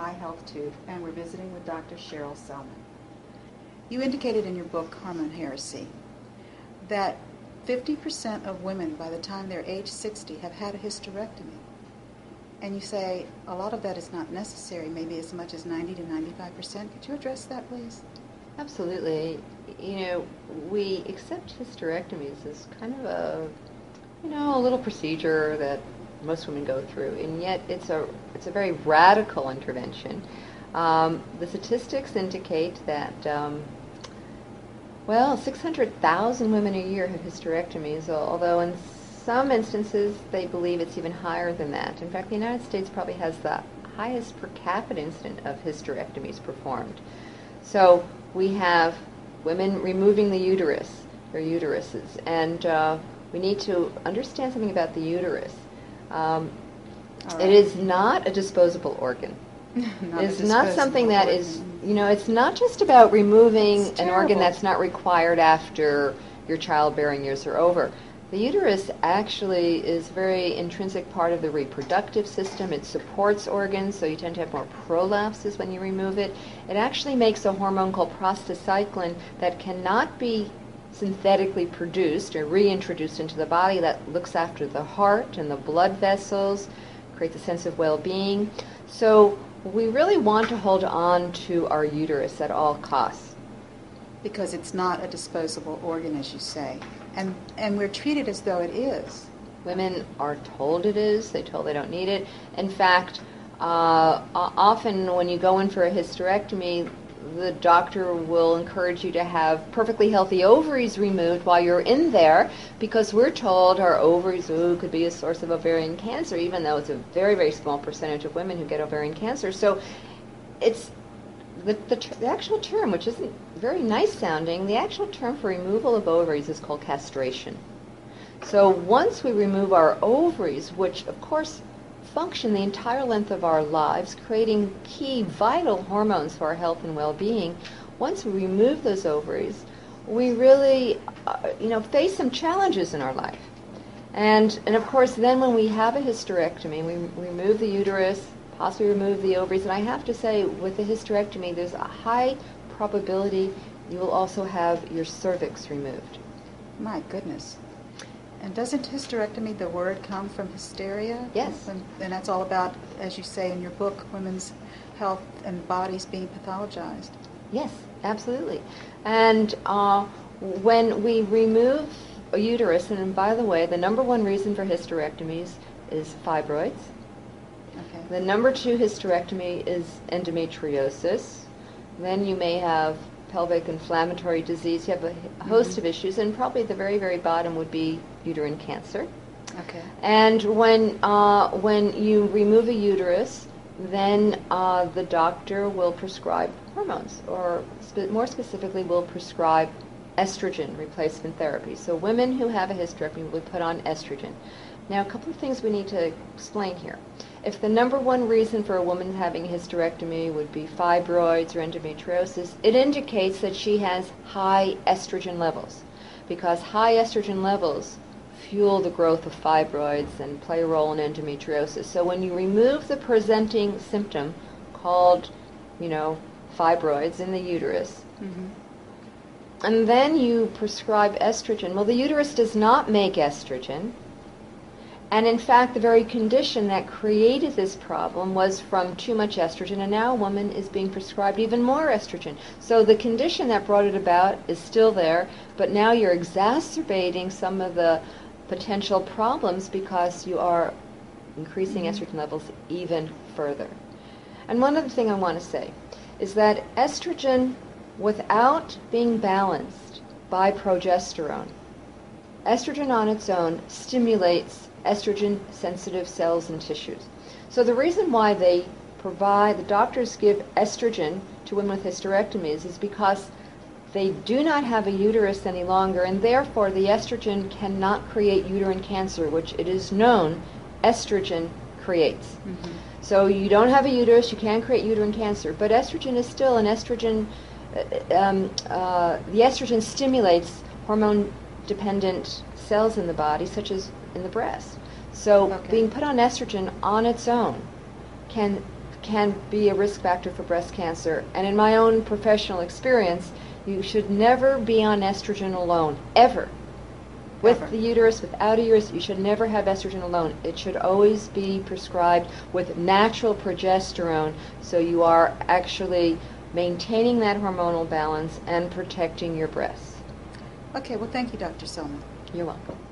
My Health Tube, and we're visiting with Dr. Cheryl Selman. You indicated in your book, Hormone Heresy, that 50% of women by the time they're age 60 have had a hysterectomy. And you say a lot of that is not necessary, maybe as much as 90 to 95%. Could you address that, please? Absolutely. We accept hysterectomies as kind of a little procedure that most women go through, and yet it's a very radical intervention. The statistics indicate that 600,000 women a year have hysterectomies, although in some instances they believe it's even higher than that. In fact, the United States probably has the highest per capita incident of hysterectomies performed. So we have women removing the uterus, their uteruses, and we need to understand something about the uterus. It is not a disposable organ. It's not something that is, it's not just about removing an organ that's not required after your childbearing years are over. The uterus actually is a very intrinsic part of the reproductive system. It supports organs, so you tend to have more prolapses when you remove it. It actually makes a hormone called prostacyclin that cannot be synthetically produced or reintroduced into the body, that looks after the heart and the blood vessels, creates a sense of well-being. So we really want to hold on to our uterus at all costs. Because it's not a disposable organ, as you say. And we're treated as though it is. Women are told it is. They're told they don't need it. In fact, often when you go in for a hysterectomy, the doctor will encourage you to have perfectly healthy ovaries removed while you're in there, because we're told our ovaries could be a source of ovarian cancer, even though it's a very, very small percentage of women who get ovarian cancer. So it's the actual term, which isn't very nice sounding, the actual term for removal of ovaries is called castration. So once we remove our ovaries, which of course function the entire length of our lives, creating key vital hormones for our health and well-being, once we remove those ovaries, we really face some challenges in our life. And of course, then when we have a hysterectomy, we remove the uterus, possibly remove the ovaries, and I have to say, with the hysterectomy, there's a high probability you will also have your cervix removed. My goodness. And doesn't hysterectomy, the word, come from hysteria? Yes. And that's all about, as you say in your book, women's health and bodies being pathologized. Yes, absolutely. And when we remove a uterus, and by the way, the number one reason for hysterectomies is fibroids. Okay. The number two hysterectomy is endometriosis. Then you may have pelvic inflammatory disease. You have a host of issues, and probably at the very, very bottom would be uterine cancer. Okay. And when you remove a uterus, then the doctor will prescribe hormones, or more specifically will prescribe estrogen replacement therapy. So women who have a hysterectomy will be put on estrogen. Now, a couple of things we need to explain here. If the number one reason for a woman having a hysterectomy would be fibroids or endometriosis, it indicates that she has high estrogen levels, because high estrogen levels fuel the growth of fibroids and play a role in endometriosis. So when you remove the presenting symptom called, fibroids in the uterus, and then you prescribe estrogen, well, the uterus does not make estrogen. And in fact, the very condition that created this problem was from too much estrogen, and now a woman is being prescribed even more estrogen. So the condition that brought it about is still there, but now you're exacerbating some of the potential problems because you are increasing estrogen levels even further. And one other thing I want to say is that estrogen, without being balanced by progesterone, estrogen on its own stimulates estrogen-sensitive cells and tissues. So the reason why the doctors give estrogen to women with hysterectomies is because they do not have a uterus any longer, and therefore the estrogen cannot create uterine cancer, which it is known estrogen creates. So you don't have a uterus, you can't create uterine cancer, but estrogen is still an estrogen. The estrogen stimulates hormone-dependent cells in the body, such as in the breast. So being put on estrogen on its own can can be a risk factor for breast cancer. And in my own professional experience, you should never be on estrogen alone, ever. With Ever. the uterus, without a uterus, you should never have estrogen alone. It should always be prescribed with natural progesterone, so you are actually maintaining that hormonal balance and protecting your breasts. Okay, well, thank you, Dr. Selman. You're welcome.